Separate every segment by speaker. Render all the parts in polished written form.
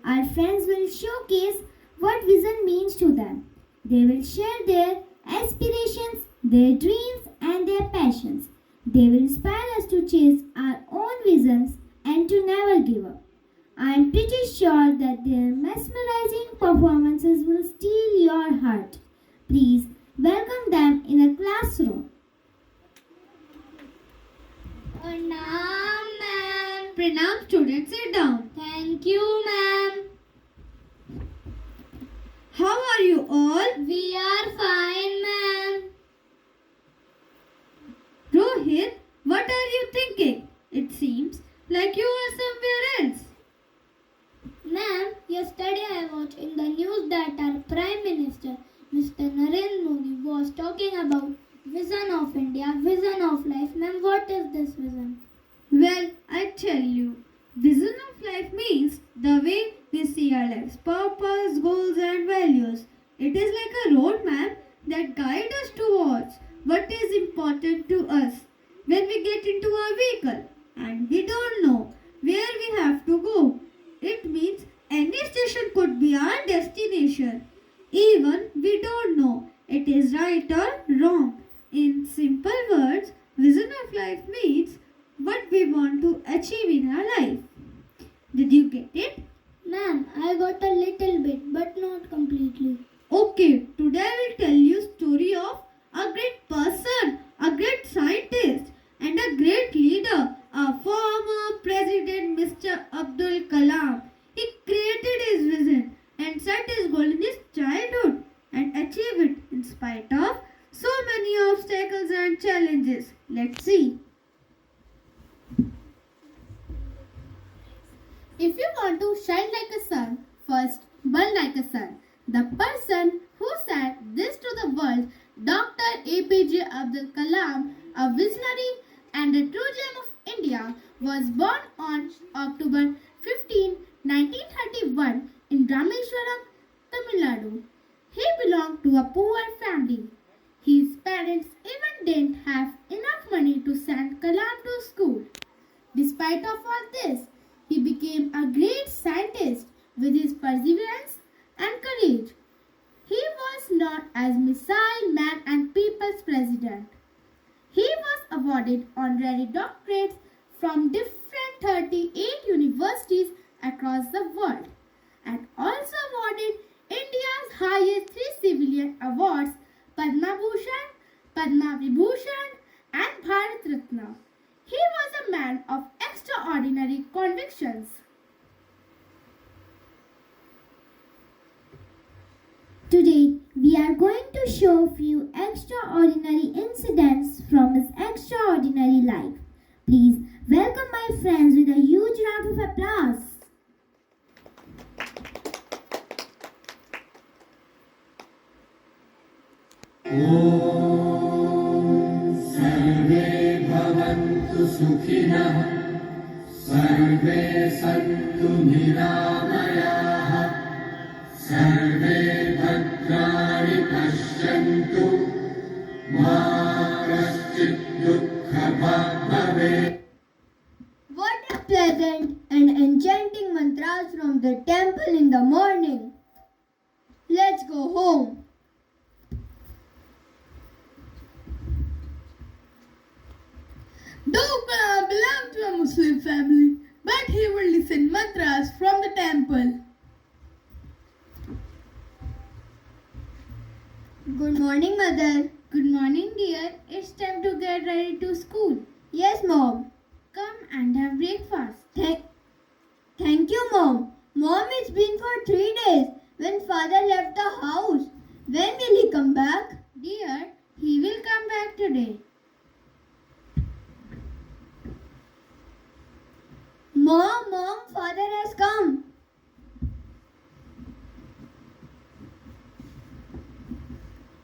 Speaker 1: Our friends will showcase what vision means to them. They will share their aspirations, their dreams, and their passions. They will inspire us to chase our own visions and to never give up. I am pretty sure that their mesmerizing performances will steal your heart. Please welcome them in a classroom.
Speaker 2: Pranam, ma'am.
Speaker 3: Pranam, students, sit down.
Speaker 2: Thank you, ma'am.
Speaker 3: How are you all?
Speaker 2: We are fine, ma'am.
Speaker 3: Rohit, what are you thinking? It seems like you are somewhere else.
Speaker 2: Ma'am, yesterday I watched in the news that our Prime Minister, Mr. Narendra Modi, was talking about vision of India, vision of life. Ma'am, what is this vision?
Speaker 3: Well, I tell you, vision of life means the way we see our lives, purpose, goals, and values. It is like a roadmap that guides us towards what is important to us when we get into our vehicle and we don't know where we have to go. It means any station could be our destination, even we don't know it is right or wrong. In simple words, vision of life means what we want to achieve in our life. Did you get it?
Speaker 2: Ma'am, I got a little bit, but not completely.
Speaker 3: Okay, today I will tell you story of a great person, a great scientist, and a great leader, our former president Mr. Abdul Kalam. He created his vision and set his goal in his childhood and achieved it in spite of so many obstacles and challenges. Let's see.
Speaker 4: If you want to shine like a sun, first burn like a sun. The person who said this to the world, Dr. APJ Abdul Kalam, a visionary and a true gem of India, was born on October 15, 1931 in Rameswaram, Tamil Nadu. He belonged to a poor family. His parents even didn't have enough money to send Kalam to school. Despite of all this, he became a great scientist with his perseverance and courage. He was known as Missile Man and People's President. He was awarded honorary doctorates from different 38 universities across the world and also awarded India's highest three civilian awards, Padma Bhushan, Padma Vibhushan and Bharat Ratna. He was a man of extraordinary convictions.
Speaker 1: Today, we are going to show few extraordinary incidents from his extraordinary life. Please welcome my friends with a huge round of applause.
Speaker 5: सर्वे भवन्तु सुखिनः सर्वे सन्तु निरामयाः सर्वे भद्राणि पश्यन्तु मा कश्चित् दुःखभाग् भवेत्.
Speaker 2: What a pleasant and enchanting mantras from the temple in the morning. Let's go home.
Speaker 4: Though Kalam belonged to a Muslim family, but he would listen mantras from the temple.
Speaker 2: Good morning, mother.
Speaker 4: Good morning, dear. It's time to get ready to school.
Speaker 2: Yes, mom.
Speaker 4: Come and have breakfast.
Speaker 2: Thank you, mom. Mom, it's been for 3 days when father left the house. When will he come back?
Speaker 4: Dear, he will come back today.
Speaker 2: Mom, father has come.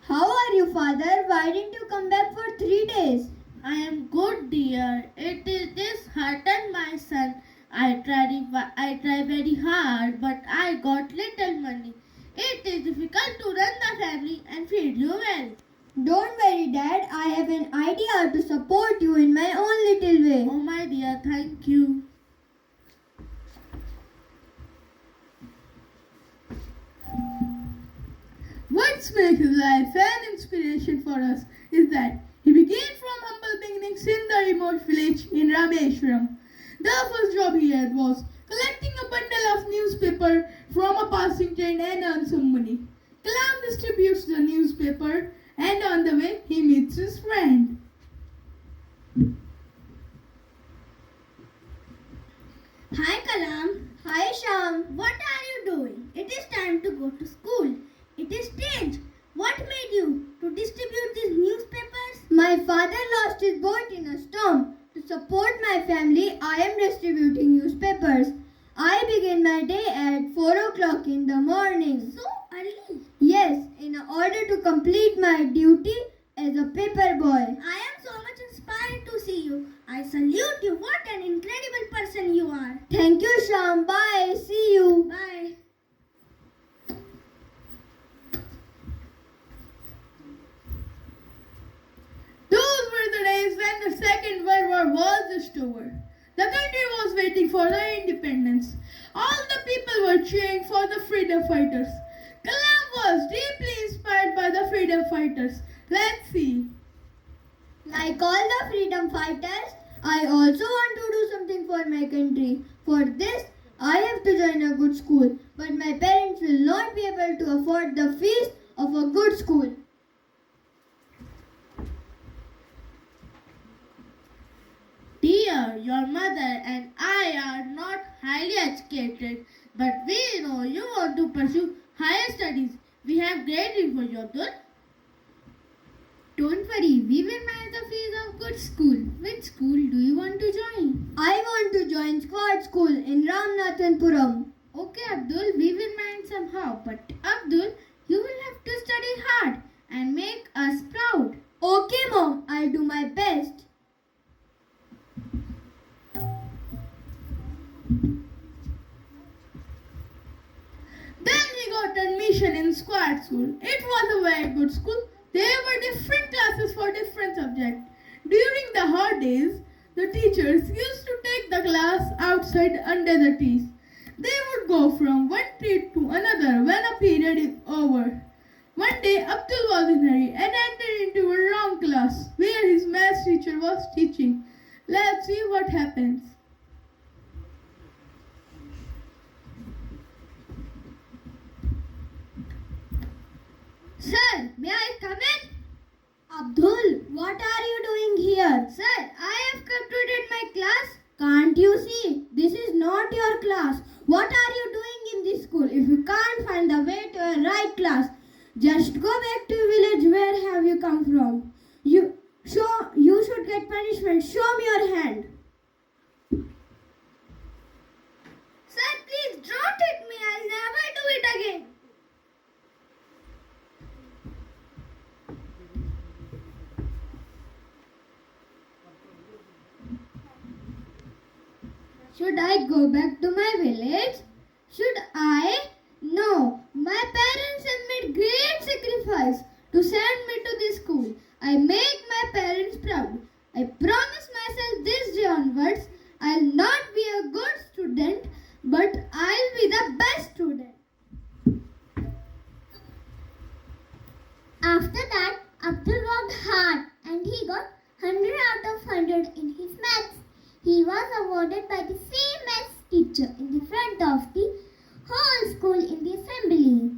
Speaker 2: How are you, father? Why didn't you come back for 3 days?
Speaker 4: I am good, dear. It is disheartened, my son. I try very hard, but I got little money. It is difficult to run the family and feed you well.
Speaker 2: Don't worry, Dad. I have an idea to support you in my own little way.
Speaker 4: Oh, my dear, thank you.
Speaker 6: else makes his life an inspiration for us is that he began from humble beginnings in the remote village in Rameshwaram. The first job he had was collecting a bundle of newspaper from a passing train and earn some money. Kalam distributes the newspaper and on the way he meets his friend.
Speaker 2: Hi Kalam. Hi Sham. What are you doing? It is time to go to school. It is strange. What made you to distribute these newspapers? My father lost his boat in a storm. To support my family, I am distributing newspapers. I begin my day at 4 o'clock in the morning. So early? Yes, in order to complete my duty as a paper boy. I am so much inspired to see you. I salute you. What an incredible person you are. Thank you, Sham. Bye. See you. Bye.
Speaker 6: Those were the days when the Second World War was just over. The country was waiting for the independence. All the people were cheering for the freedom fighters. Kalam was deeply inspired by the freedom fighters. Let's see.
Speaker 2: Like all the freedom fighters, I also want to do something for my country. For this, I have to join a good school, but my parents will not be able to afford the fees of a good school.
Speaker 4: Dear, your mother and I are not highly educated, but we know you want to pursue higher studies. We have great news for you, Abdul.
Speaker 3: Don't worry, we will manage the fees of good school. Which school do you want to join?
Speaker 2: I want to join Squad School in Ramnathanpuram.
Speaker 3: Okay, Abdul, we will manage somehow. But Abdul, you will have to study hard and make us proud.
Speaker 2: Okay, Mom, I'll do my best.
Speaker 6: Then he got admission in Squad School. It was a very good school. There were different classes for different subjects. During the hot days, the teachers used to take the class outside under the trees. They would go from one period to another when a period is over. One day, Abdul was in a hurry and entered into a wrong class where his maths teacher was teaching. Let's see what happens.
Speaker 2: Sir, may I come in? Abdul, what are you doing here? Sir, I have completed my class. Can't you see? This is not your class. What are you doing in this school? If you can't find the way to a right class, just go back to village. Where have you come from? You should get punishment. Show me your hand. Sir, please don't hit me. I'll never do it again. Should I go back to my village? Should I? No. My parents have made great sacrifice to send me to this school. I make my parents proud. I promise myself this day onwards, I'll not be a good student, but I'll be the best student.
Speaker 1: After that, Abdul worked hard and he got 100 out of 100 in his maths. He was awarded by the same maths teacher in the front of the whole school in the assembly.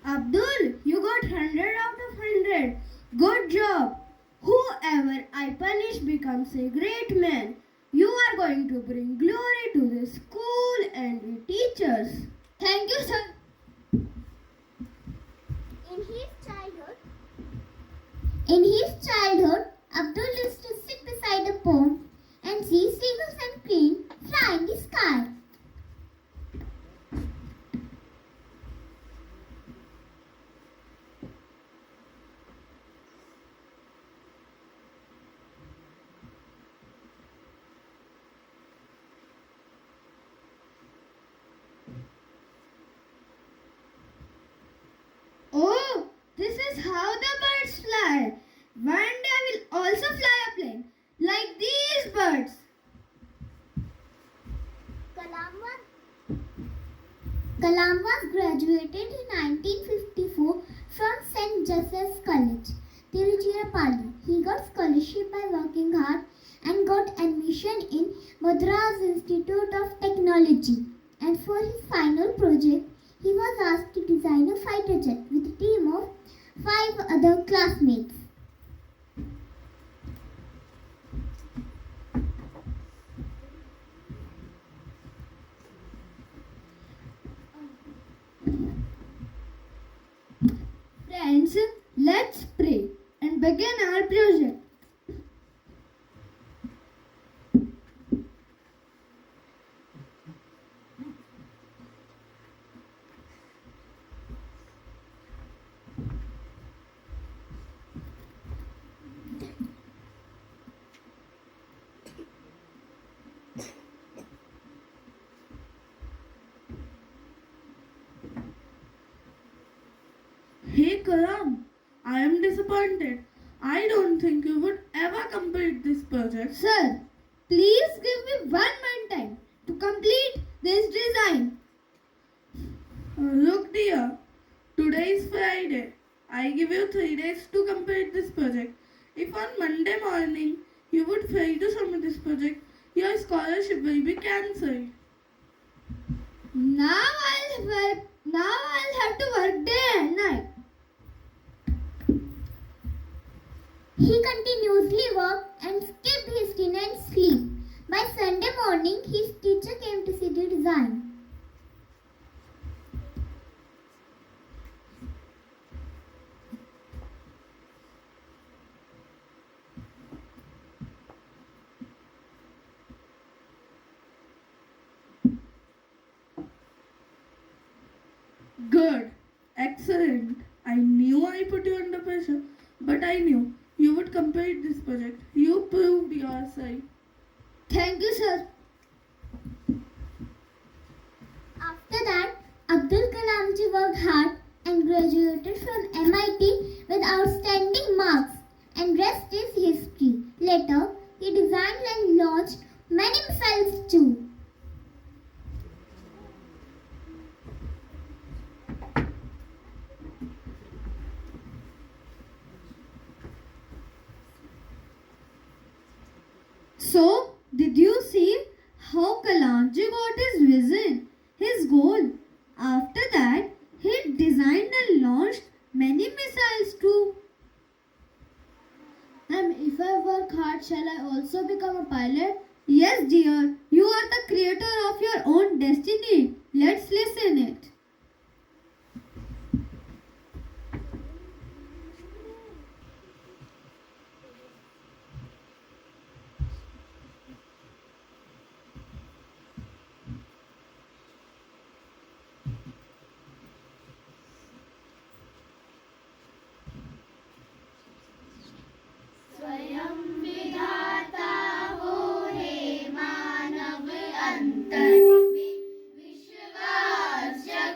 Speaker 2: Abdul, you got 100 out of 100. Good job. Whoever I punish becomes a great man. You are going to bring glory to the school and the teachers. Thank you, sir.
Speaker 1: In his childhood, Abdul used to sit beside a pond and see seagulls and crane fly in the sky.
Speaker 2: Oh, this is how the birds fly. One day I will also fly a plane.
Speaker 1: Resources College, Tiruchirappalli. He got scholarship by working hard and got admission in Madras Institute of Technology. And for his final project, he was asked to design a fighter jet with a team of 5 other classmates.
Speaker 3: Friends, let's pray and begin our project.
Speaker 6: Hey Kalam, I am disappointed. I don't think you would ever complete this project.
Speaker 3: Sir, please give me 1 month time to complete this design.
Speaker 6: Look dear, today is Friday. I give you 3 days to complete this project. If on Monday morning you would fail to submit this project, your scholarship will be cancelled.
Speaker 3: Now I'll have to work day and night.
Speaker 1: He continuously worked and skipped his dinner and sleep. By Sunday morning, his teacher came to see the design.
Speaker 6: Good. Excellent. I knew I put you under pressure, but I knew you would complete this project. You proved yourself.
Speaker 3: Thank you, sir.
Speaker 1: After that, Abdul Kalamji worked hard and graduated from MIT with outstanding marks, and rest is history. Later, he designed and launched many missiles too.
Speaker 3: So, did you see how Kalamji got his vision, his goal? After that, he designed and launched many missiles too.
Speaker 2: And if I work hard, shall I also become a pilot?
Speaker 3: Yes, dear, you are the creator of your own destiny. Let's listen it.
Speaker 1: विश्वास जग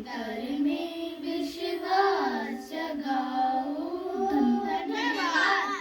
Speaker 4: अंतर में विश्वास जगाओ। धन्यवाद।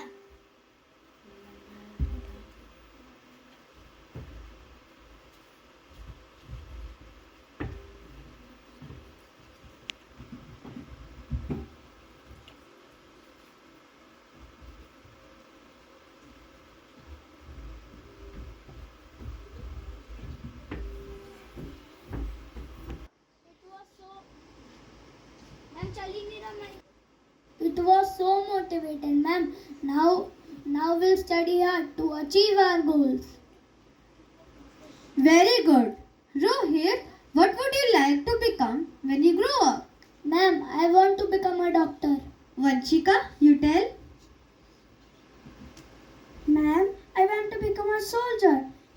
Speaker 2: It was so motivating, ma'am. Now we'll study hard to achieve our goals.
Speaker 3: Very good. Rohit, what would you like to become when you grow up?
Speaker 2: Ma'am, I want to become a doctor.
Speaker 3: Vanshika, you tell.
Speaker 2: Ma'am, I want to become a soldier.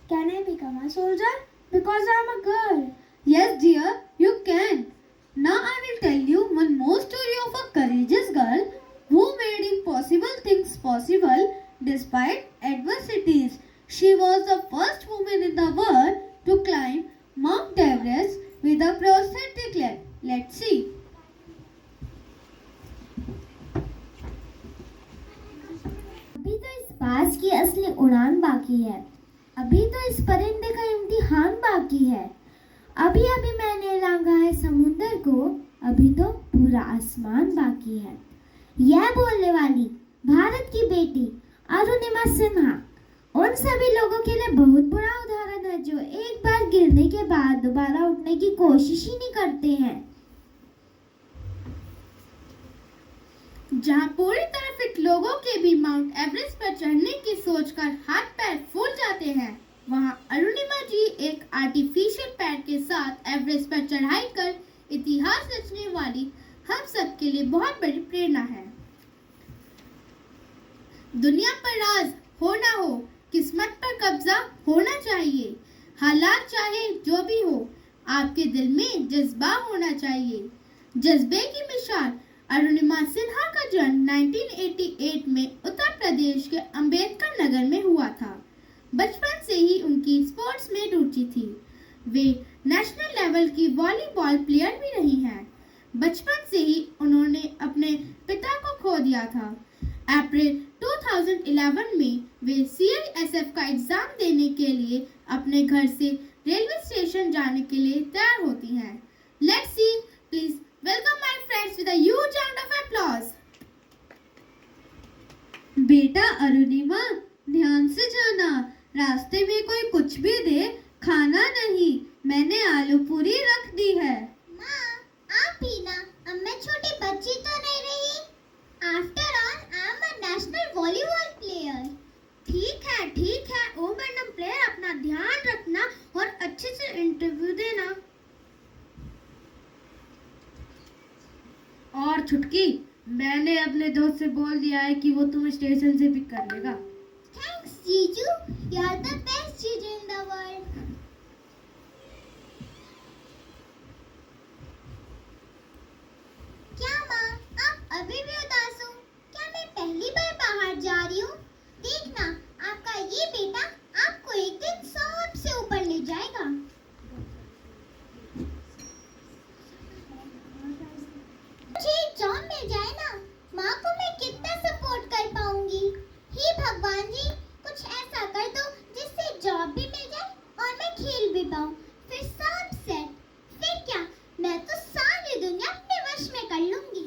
Speaker 2: Can I become a soldier? Because I'm a girl.
Speaker 3: Yes, dear, you can. Now I will tell you one more story of a courageous girl who made impossible things possible despite adversities. She was the first woman in the world to climb Mount Everest with a prosthetic leg. Let's see.
Speaker 1: अभी तो इस बाज की असली उड़ान बाकी है। अभी तो इस परिंदे का इम्तिहान बाकी है। अभी अभी मैंने लांघा है समुंदर को, अभी तो पूरा आसमान बाकी है। यह बोलने वाली भारत की बेटी अरुणिमा सिन्हा उन सभी लोगों के लिए बहुत बड़ा उदाहरण है जो एक बार गिरने के बाद दोबारा उठने की कोशिश ही नहीं करते हैं।
Speaker 4: जहां पूरी तरह फिट लोगों के भी माउंट एवरेस्ट पर चढ़ने की सोचकर हाथ पैर फूल जाते हैं, वहां अरुणिमा जी एक आर्टिफिशियल पैर के साथ एवरेस्ट पर चढ़ाई कर इतिहास रचने वाली हम सब के लिए बहुत बड़ी प्रेरणा है। दुनिया पर राज हो ना हो, किस्मत पर कब्जा होना चाहिए। हालात चाहे जो भी हो, आपके दिल में जज्बा होना चाहिए। जज्बे की मिसाल अरुणिमा सिन्हा का जन्म 1988 में उत्तर प्रदेश के अंबेडकर नगर में हुआ था। बचपन से ही उनकी स्पोर्ट्स में रुचि थी। वे नेशनल लेवल की वॉलीबॉल प्लेयर भी रही हैं। बचपन से ही उन्होंने अपने पिता को खो दिया था। अप्रैल 2011 में वे CISF का एग्जाम देने के लिए अपने घर से रेलवे स्टेशन जाने के लिए तैयार होती हैं। Let's see, please welcome my friends with a huge round of applause.
Speaker 3: बेटा अरुणिमा, ध्यान से जाना, रास्ते में कोई कुछ भी दे खाना नहीं। मैंने आलू पूरी रख दी है।
Speaker 2: माँ, आप भी ना, अब मैं छोटी बच्ची तो नहीं रही। After all I am a national volleyball player. ठीक है, ओ मैडम प्लेयर, अपना ध्यान रखना और अच्छे से इंटरव्यू देना।
Speaker 3: और छुटकी, मैंने अपने दोस्त से बोल दिया है कि वो तुम्हें स्टेशन से पिक कर लेगा।
Speaker 2: थैंक्स जीजू, यू आर द बेस्ट जीजू इन द वर्ल्ड। क्या माँ, आप अभी भी उदास हो? क्या मैं पहली बार बाहर जा रही हूँ? देखना, आपका ये बेटा आपको एक दिन सबसे ऊपर ले जाएगा। मुझे एक जॉब मिल जाए ना, माँ को मैं कितना सपोर्ट कर पाऊंगी। हे भगवान जी, कुछ ऐसा कर दो जिससे जॉब भी मिल जाए और मैं खेल भी पाऊँ, फिर सब सेट। फिर क्या, मैं तो सारी दुनिया अपने वश में कर लूंगी।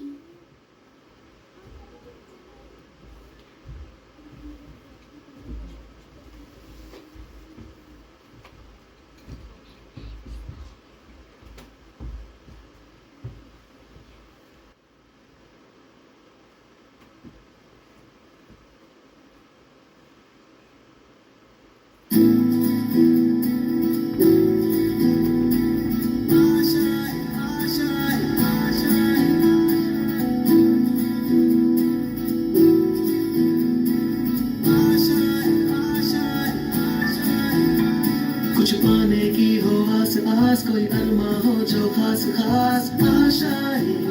Speaker 7: कुछ पाने की हो आस आस, कोई अरमा हो जो खास खास आशाएं।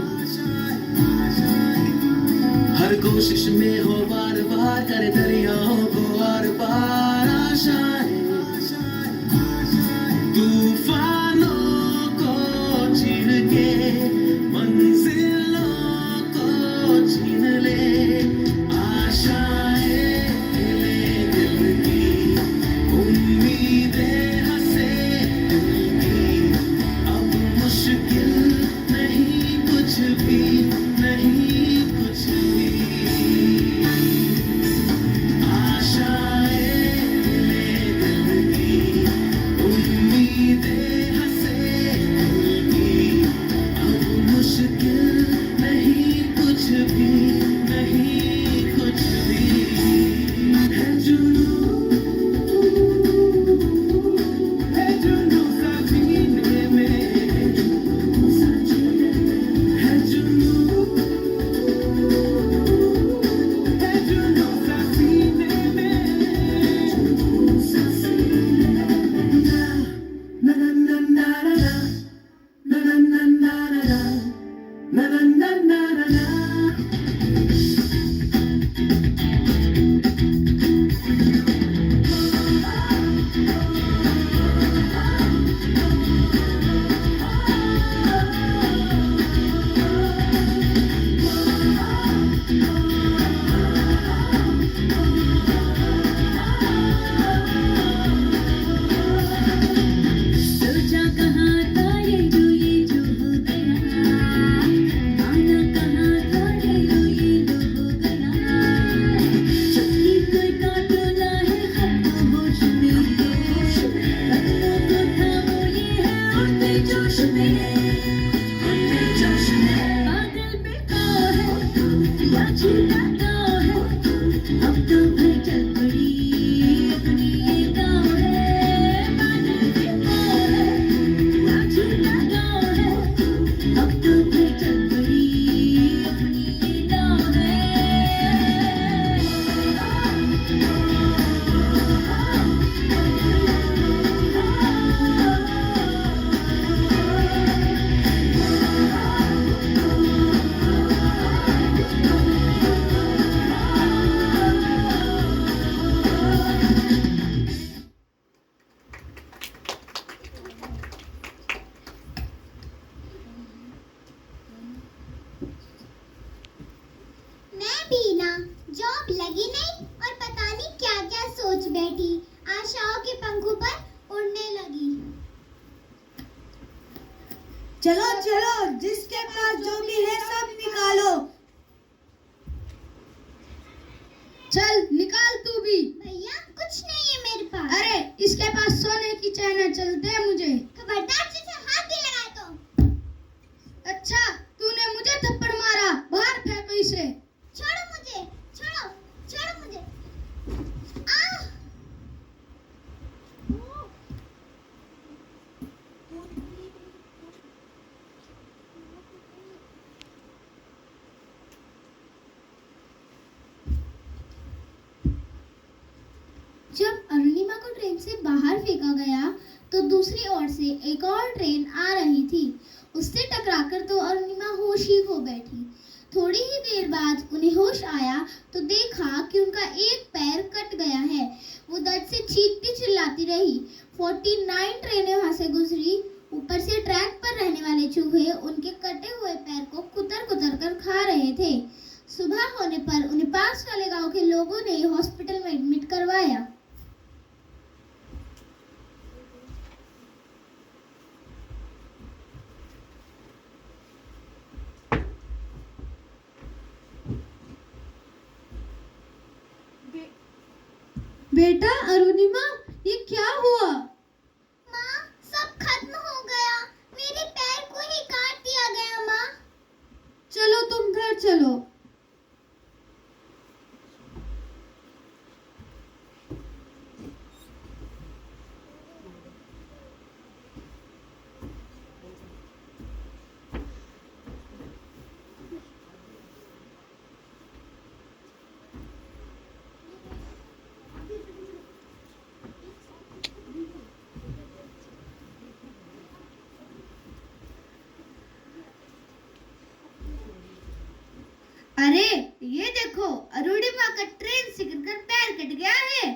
Speaker 7: हर कोशिश में हो बार बार, करे दरियाओं को आर पार आशाएं। तूफानों को चीर के na na na na na na.
Speaker 8: सोचा कहाँ था ये जो हो गया, आना कहाँ था ये लो हो गया। छुट्टी कोई काटना है हमको होश में, पन्नों को थामो ये है उड़ते जोश में, बादल बिका है या छूटा गाँव है, अब तो घर चल पड़ी अपनी ये गाँव है। बादल बिका है या छूटा गाँव है, अब तो घर चल पड़ी अपनी ये गाँव है।
Speaker 1: मैं भी ना, जॉब लगी नहीं और पता नहीं क्या क्या सोच बैठी, आशाओं के पंखों पर उड़ने लगी।
Speaker 3: चलो चलो, जिसके पास जो भी है सब निकालो।
Speaker 6: चल निकाल तू भी।
Speaker 1: भैया कुछ नहीं है मेरे पास।
Speaker 6: अरे इसके पास सोने की चैन है, चल दे मुझे।
Speaker 1: खबरदार तुझे हाथ भी लगाए तो।
Speaker 6: अच्छा तूने मुझे थप्पड़ मारा, बाहर फेंको इसे।
Speaker 1: छोड़ो मुझे, छोड़ो, छोड़ो मुझे। आह! जब अरुणिमा को ट्रेन से बाहर फेंका गया तो दूसरी ओर से एक और ट्रेन आ रही थी। उससे टकराकर तो अरुणिमा होश ही खो बैठी। थोड़ी ही देर बाद उन्हें होश आया तो देखा कि उनका एक पैर कट गया है। वो दर्द से चीखती चिल्लाती रही। 49 ट्रेनें वहां से गुजरी। ऊपर से ट्रैक पर रहने वाले चूहे उनके कटे हुए पैर को कुतर कुतर कर खा रहे थे। सुबह होने पर उन्हें पास वाले गांव के लोगों ने हॉस्पिटल में एडमिट करवाया।
Speaker 3: बेटा अरुणिमा, ये क्या हुआ?
Speaker 1: माँ, सब खत्म हो गया। मेरे पैर को ही काट दिया गया माँ।
Speaker 3: चलो तुम घर चलो। अरे ये देखो, अरुणिमा का ट्रेन से गिरकर पैर कट गया है।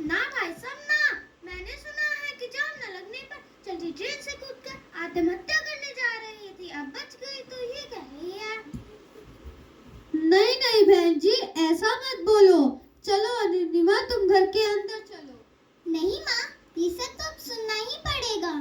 Speaker 1: ना भाई साहब ना, मैंने सुना है कि जाम न लगने पर चलती ट्रेन से कूदकर आत्महत्या करने जा रही थी। अब बच गई तो ये क्या है यार।
Speaker 3: नहीं नहीं बहन जी, ऐसा मत बोलो। चलो अरुणिमा, तुम घर के अंदर चलो।
Speaker 1: नहीं माँ, ये सब तो अब सुनना ही पड़ेगा।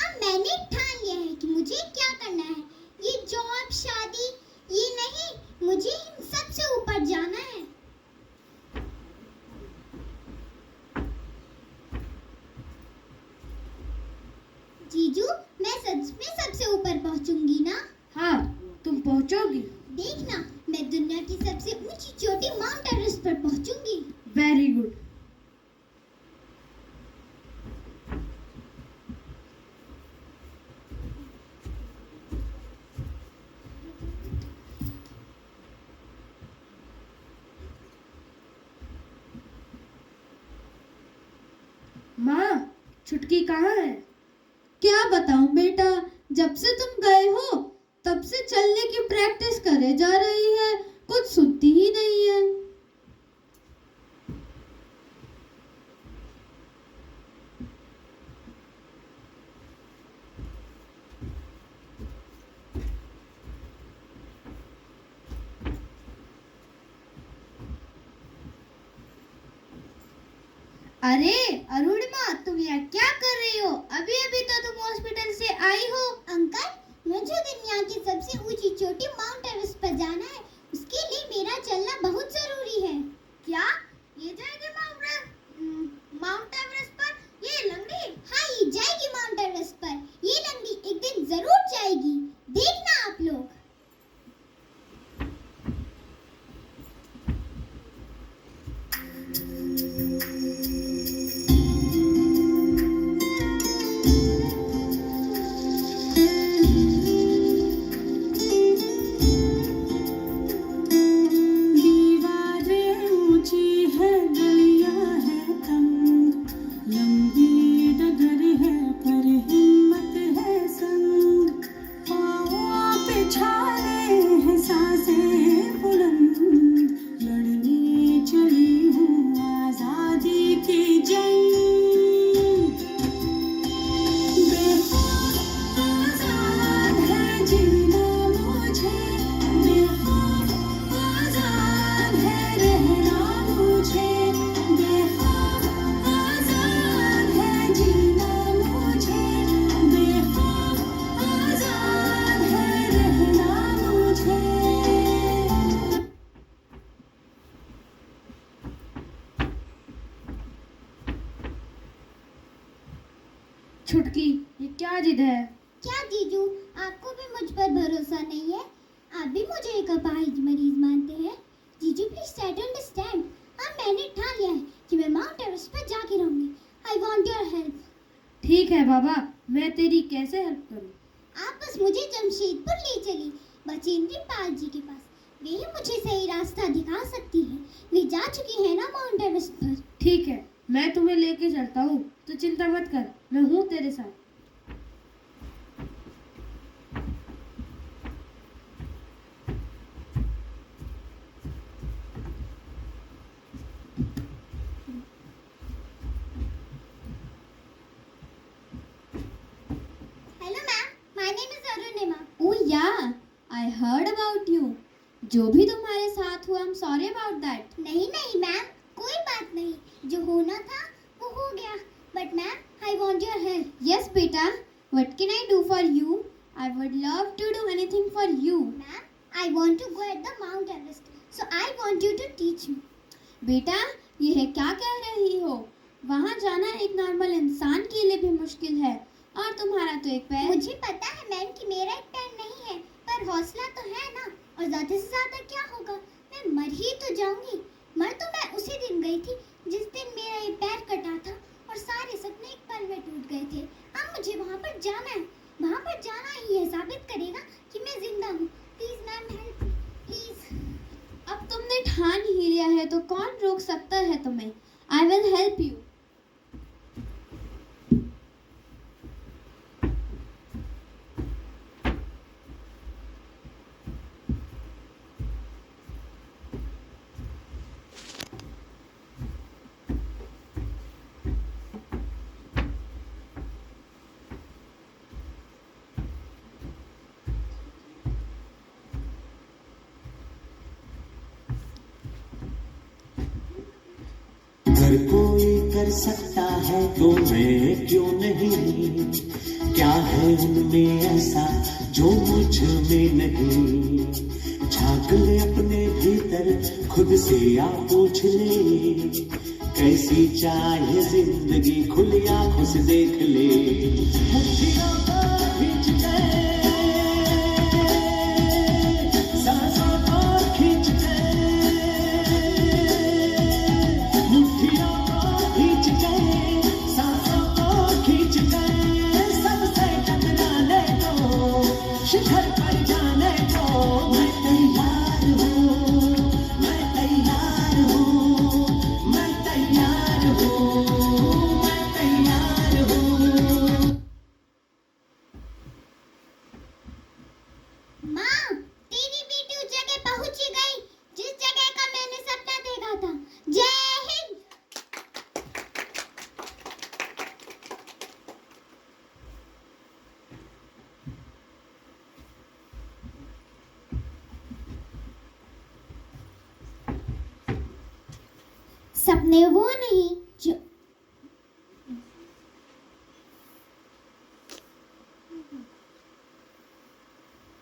Speaker 1: अब मैंने ठान लिया है कि मुझे क्या करना है। ये जॉब शादी ये नहीं, मुझे इन सबसे ऊपर जाना है। जीजू, मैं सच में सबसे ऊपर पहुंचूंगी ना?
Speaker 3: हाँ, तुम पहुंचोगी।
Speaker 1: देखना, मैं दुनिया की सबसे ऊंची चोटी माउंट एवरेस्ट पर पहुंचूंगी।
Speaker 3: Very good. छुटकी कहाँ है? क्या बताऊं बेटा, जब से तुम गए हो तब से चलने की प्रैक्टिस करे जा रही है, कुछ सुनती ही नहीं है।
Speaker 1: अरे अरुणिमा, तुम यहाँ क्या कर रही हो? अभी अभी तो तुम हॉस्पिटल से आई हो। अंकल, मुझे दुनिया की सबसे ऊंची चोटी माउंट एवरेस्ट पर जाना है। उसके लिए मेरा चलना बहुत जरूरी है। क्या ये जाएगी माउंट एवरेस्ट पर? ये लंगड़ी? हाँ, ये जाएगी माउंट एवरेस्ट पर। ये लंगड़ी एक दिन जरूर जाएगी, देखना आप लोग।
Speaker 3: छुटकी, ये क्या जिद है?
Speaker 1: क्या जीजू, आपको भी मुझ पर भरोसा नहीं है? आप भी मुझे एक अपाहिज मरीज मानते हैं? जीजू प्लीज ट्राई टू अंडरस्टैंड। अब मैंने ठान लिया है कि मैं माउंट एवरेस्ट पर जाके रहूंगी। आई वांट योर हेल्प।
Speaker 3: ठीक है बाबा, मैं तेरी कैसे हेल्प करूं?
Speaker 1: आप बस मुझे जमशेदपुर ले चलिए, बचेंद्री पाल जी के पास। वे ही मुझे सही रास्ता दिखा सकती है। वे जा चुकी है ना माउंट एवरेस्ट पर।
Speaker 3: ठीक है, मैं तुम्हें लेके चलता हूँ, तो चिंता मत कर, मैं हूँ तेरे साथ।
Speaker 1: Hello ma'am, my name is Arunima. Oh yeah, I heard about you. जो भी तुम्हारे साथ हुआ, I am sorry about that. नहीं नहीं मैम, कोई बात नहीं। जो होना था वो हो गया। But ma'am, I want your help. Yes बेटा, what can I do for you? I would love to do anything for you. Ma'am, I want to go at the Mount Everest, so I want you to teach me. बेटा, यह क्या कह रही हो? वहाँ जाना एक नॉर्मल इंसान के लिए भी मुश्किल है, और तुम्हारा तो एक पैर। मुझे पता है मैम कि मेरा एक पैर नहीं है, पर हौसला तो है ना। और ज़्यादा से ज़्यादा क्या होगा, मैं मर ही तो जाऊंगी। मर तो मैं उसी दिन गई थी जिस दिन मेरा ये पैर कटा था, और सारे सपने एक पल में टूट गए थे। अब मुझे वहाँ पर जाना है। वहाँ पर जाना ही यह साबित करेगा कि मैं जिंदा हूँ। Please ma'am, help me please. अब तुमने ठान ही लिया है तो कौन रोक सकता है तुम्हें? I will help you.
Speaker 7: अगर कोई कर सकता है तो मैं क्यों नहीं? क्या है उनमें ऐसा जो मुझ में नहीं? झांक ले अपने भीतर, खुद से आ पूछ ले, कैसी चाहे जिंदगी, खुली आंखों से देख ले। मुट्ठियों को खींच के, सांसों को खींच के, मुट्ठियों को खींच के, सांसों को खींच के, सबसे टकराने को, शिखर पर जाने को मैं तैयार हूँ, मैं तैयार हूँ, मैं तैयार हूँ, मैं तैयार हूँ।
Speaker 1: सपने वो नहीं जो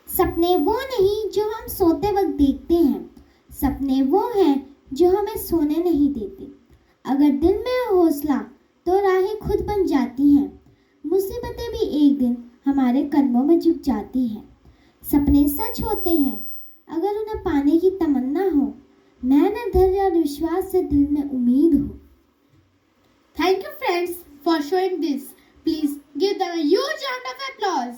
Speaker 1: सपने वो नहीं जो हम सोते वक्त देखते हैं, सपने वो हैं जो हमें सोने नहीं देते। अगर दिल में है हौसला तो राहें खुद बन जाती हैं, मुसीबतें भी एक दिन हमारे कदमों में झुक जाती हैं। सपने सच होते हैं अगर उन्हें पाने की तमन्ना हो, मेहनत धैर्य और विश्वास से दिल में उम्मीद हो।
Speaker 4: Thank you, friends, for showing this. Please give them a huge round of applause.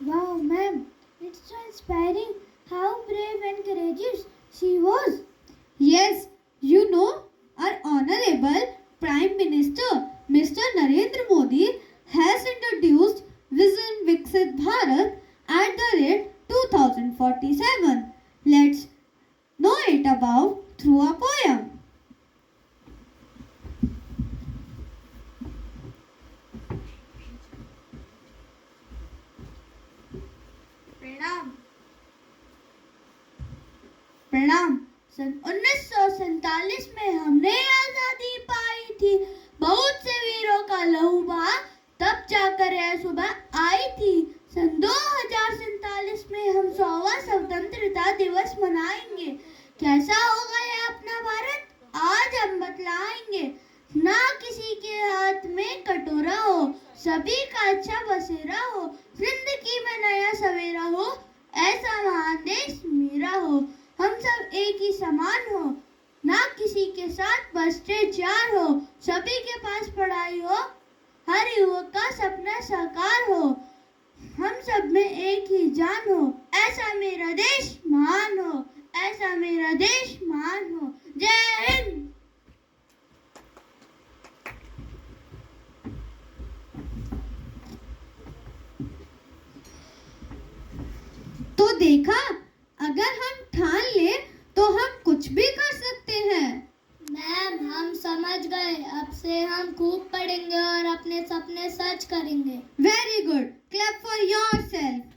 Speaker 2: Wow, ma'am, it's so inspiring how brave and courageous she was.
Speaker 3: Yes, you know, our Honorable Prime Minister Mr. Narendra Modi has introduced Vision Viksit Bharat at the rate 2047. Let's know it about through a poem.
Speaker 2: प्रणाम। सन 1947 में हमने आजादी पाई थी, बहुत से वीरों का लहू बहा, तब जाकर यह सुबह आई थी। सन 2047 में हम 100वां स्वतंत्रता दिवस मनाएंगे। कैसा होगा यह अपना भारत, आज हम बतलाएंगे। ना किसी के हाथ में कटोरा हो, सभी का अच्छा बसेरा हो, जिंदगी में नया सवेरा हो, ऐसा महान देश मेरा हो। हम सब एक ही समान हो, ना किसी के साथ भ्रष्टाचार हो, सभी के पास पढ़ाई हो, हर युवक का सपना साकार हो। हम सब में एक ही जान हो, ऐसा मेरा देश महान हो, ऐसा मेरा देश महान हो। जय हिंद।
Speaker 3: तो देखा, अगर हम ठान ले तो हम कुछ भी कर सकते हैं।
Speaker 2: मैम, हम समझ गए। अब से हम खूब पढ़ेंगे और अपने सपने सच करेंगे।
Speaker 3: Very good, clap for yourself.